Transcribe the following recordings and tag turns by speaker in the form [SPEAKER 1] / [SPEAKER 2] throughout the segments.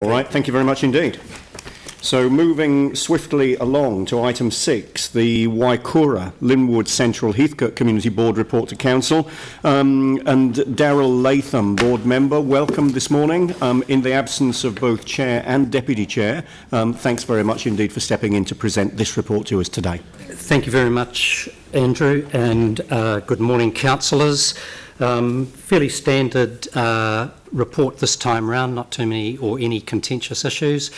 [SPEAKER 1] All right, thank you very much indeed. So moving swiftly along to item 6, the Waikura Linwood-Central-Heathcote Community Board report to Council. And Daryl Latham, board member, welcome this morning. In the absence of both chair and deputy chair, thanks very much indeed for stepping in to present this report to us today.
[SPEAKER 2] Thank you very much, Andrew, and good morning, councillors. Fairly standard report this time round, not too many or any contentious issues.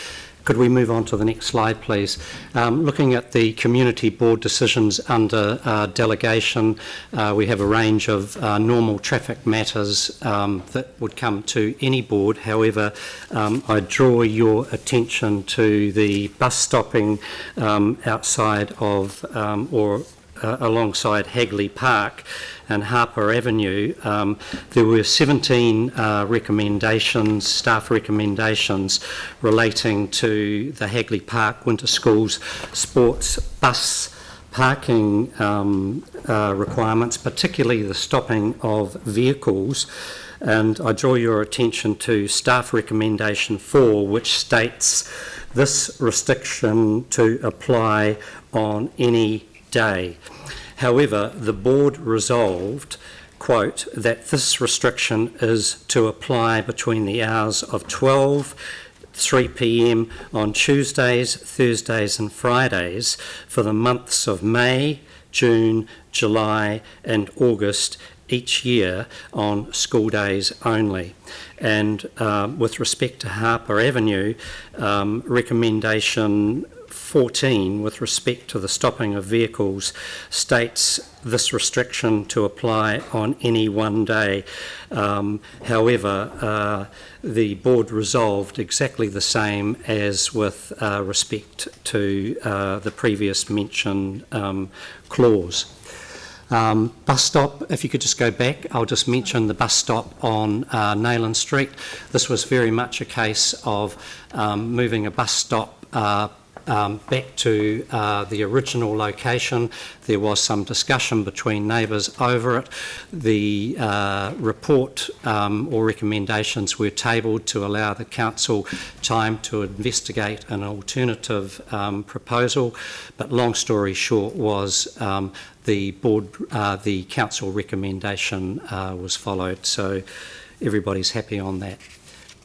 [SPEAKER 2] Could we move on to the next slide, please? Looking at the community board decisions under delegation, we have a range of normal traffic matters that would come to any board. However, I draw your attention to the bus stopping outside of alongside Hagley Park and Harper Avenue. There were 17 recommendations, staff recommendations relating to the Hagley Park Winter Schools sports bus parking requirements, particularly the stopping of vehicles. And I draw your attention to staff recommendation 4, which states this restriction to apply on any day. However, the board resolved, quote, that this restriction is to apply between the hours of 3 p.m. on Tuesdays, Thursdays and Fridays for the months of May, June, July and August each year on school days only. And with respect to Harper Avenue, recommendation 14, with respect to the stopping of vehicles, states this restriction to apply on any one day. However, the board resolved exactly the same as with respect to the previous mentioned clause. Bus stop, if you could just go back, I'll just mention the bus stop on Nayland Street. This was very much a case of moving a bus stop back to the original location. There was some discussion between neighbours over it. The report or recommendations were tabled to allow the council time to investigate an alternative proposal, but long story short was the council recommendation was followed, so everybody's happy on that.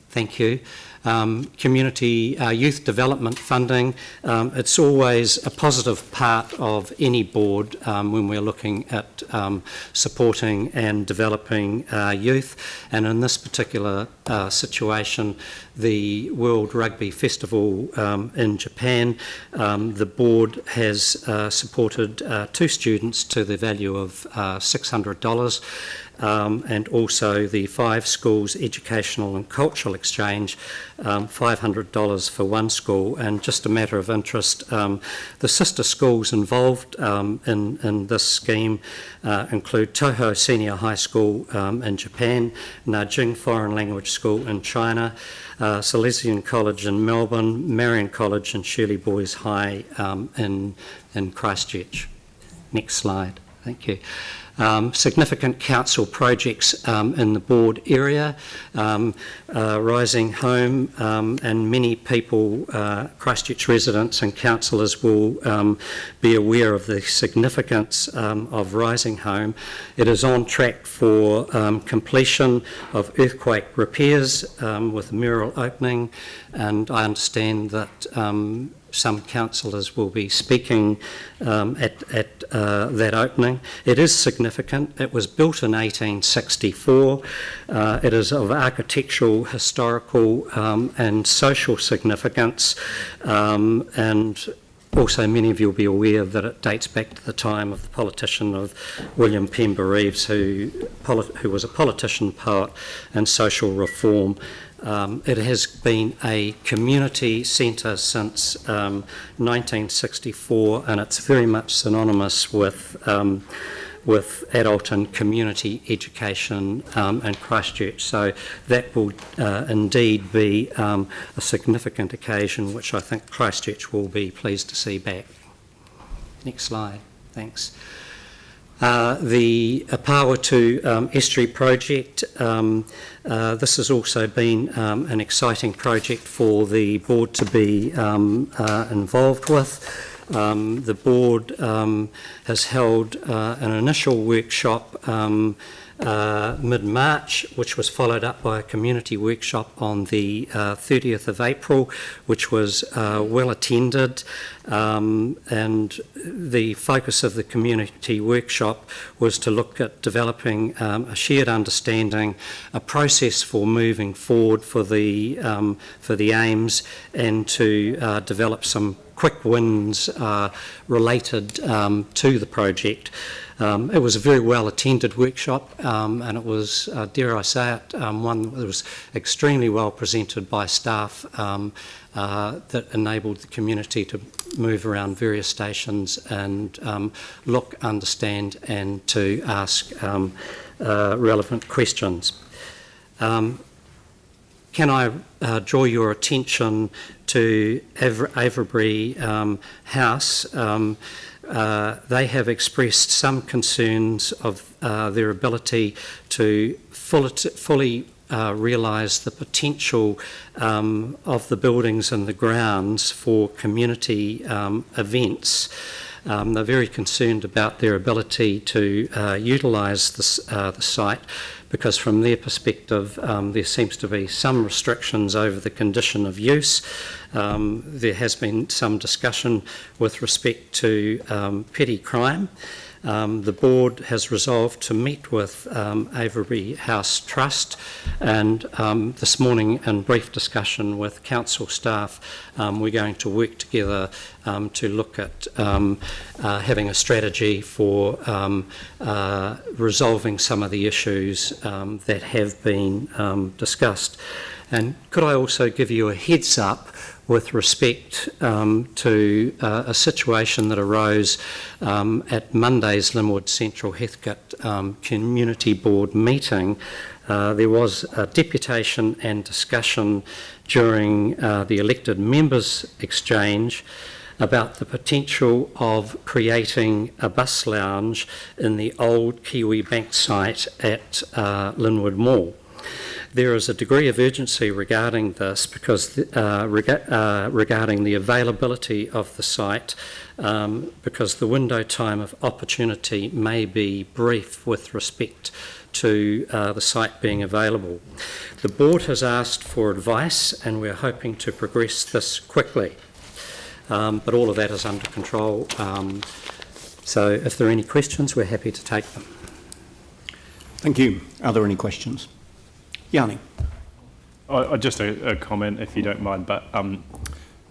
[SPEAKER 2] Thank you. Community youth development funding, it's always a positive part of any board when we're looking at supporting and developing youth, and in this particular situation, the World Rugby Festival in Japan, the board has supported 2 students to the value of $600. And also the 5 schools educational and cultural exchange, $500 for 1 school. And just a matter of interest, the sister schools involved in this scheme include Toho Senior High School in Japan, Nanjing Foreign Language School in China, Salesian College in Melbourne, Marion College and Shirley Boys High in Christchurch. Next slide, thank you. Significant council projects in the board area, Rising Home, and many people, Christchurch residents and councillors will be aware of the significance of Rising Home. It is on track for completion of earthquake repairs with a mural opening, and I understand that some councillors will be speaking at that opening. It is significant. It was built in 1864. It is of architectural, historical and social significance, and also many of you will be aware that it dates back to the time of the politician of William Pember Reeves, who was a politician, poet and social reform. It has been a community centre since 1964, and it's very much synonymous with adult and community education in Christchurch. So that will indeed be a significant occasion, which I think Christchurch will be pleased to see back. Next slide, thanks. The Apawatu Estuary project, this has also been an exciting project for the board to be involved with. The board has held an initial workshop mid-March, which was followed up by a community workshop on the 30th of April, which was well attended, and the focus of the community workshop was to look at developing a shared understanding, a process for moving forward for the aims, and to develop some quick wins related to the project. It was a very well attended workshop, and it was, dare I say it, one that was extremely well presented by staff that enabled the community to move around various stations and look, understand and to ask relevant questions. Can I draw your attention to Avebury House? They have expressed some concerns of their ability to fully realise the potential of the buildings and the grounds for community events. They're very concerned about their ability to utilise the site, because from their perspective there seems to be some restrictions over the condition of use. There has been some discussion with respect to petty crime. The board has resolved to meet with Avebury House Trust, and this morning in brief discussion with council staff we're going to work together to look at having a strategy for resolving some of the issues that have been discussed. And could I also give you a heads up with respect to a situation that arose at Monday's Linwood-Central-Heathcote Community Board meeting. There was a deputation and discussion during the elected members' exchange about the potential of creating a bus lounge in the old Kiwi Bank site at Linwood Mall. There is a degree of urgency regarding this because regarding the availability of the site, because the window time of opportunity may be brief with respect to the site being available. The board has asked for advice, and we're hoping to progress this quickly, but all of that is under control. So if there are any questions, we're happy to take them.
[SPEAKER 1] Thank you. Are there any questions? Yanni.
[SPEAKER 3] Just a comment, if you don't mind, but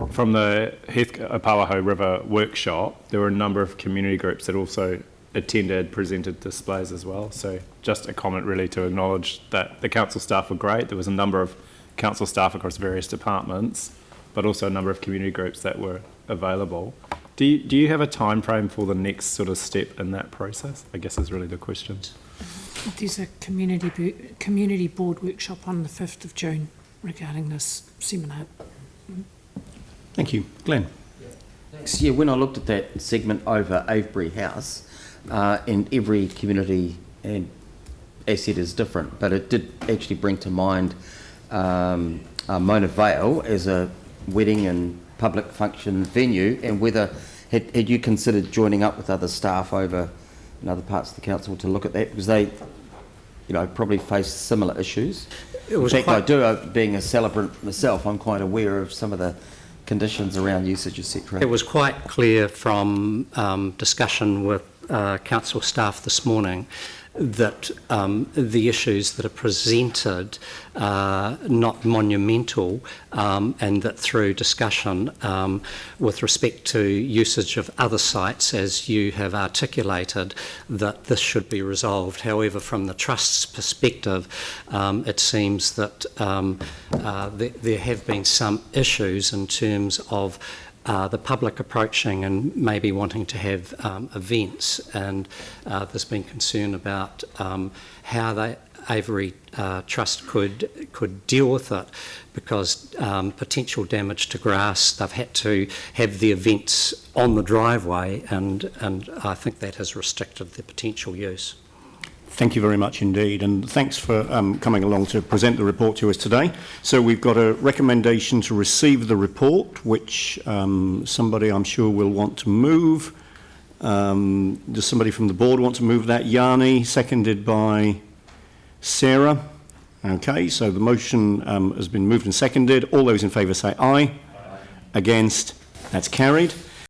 [SPEAKER 3] from the Apawaho River workshop, there were a number of community groups that also attended, presented displays as well. So just a comment really to acknowledge that the council staff were great. There was a number of council staff across various departments, but also a number of community groups that were available. Do you have a time frame for the next sort of step in that process? I guess is really the question.
[SPEAKER 4] There's a community board workshop on the 5th of June regarding this seminar.
[SPEAKER 1] Thank you. Glenn.
[SPEAKER 5] Thanks. Yeah, when I looked at that segment over Avebury House, and every community and asset is different, but it did actually bring to mind Mona Vale as a wedding and public function venue, and whether had you considered joining up with other staff over in other parts of the council to look at that, because they, probably face similar issues. In fact, being a celebrant myself, I'm quite aware of some of the conditions around usage, etc.
[SPEAKER 2] It was quite clear from discussion with council staff this morning that the issues that are presented are not monumental, and that through discussion with respect to usage of other sites, as you have articulated, that this should be resolved. However, from the Trust's perspective, it seems that there have been some issues in terms of the public approaching and maybe wanting to have events, and there's been concern about how Avery Trust could deal with it, because potential damage to grass, they've had to have the events on the driveway, and I think that has restricted the potential use.
[SPEAKER 1] Thank you very much indeed, and thanks for coming along to present the report to us today. So we've got a recommendation to receive the report, which somebody I'm sure will want to move. Does somebody from the board want to move that? Yanni, seconded by Sarah. Okay, so the motion has been moved and seconded. All those in favour say aye. Aye. Against? That's carried.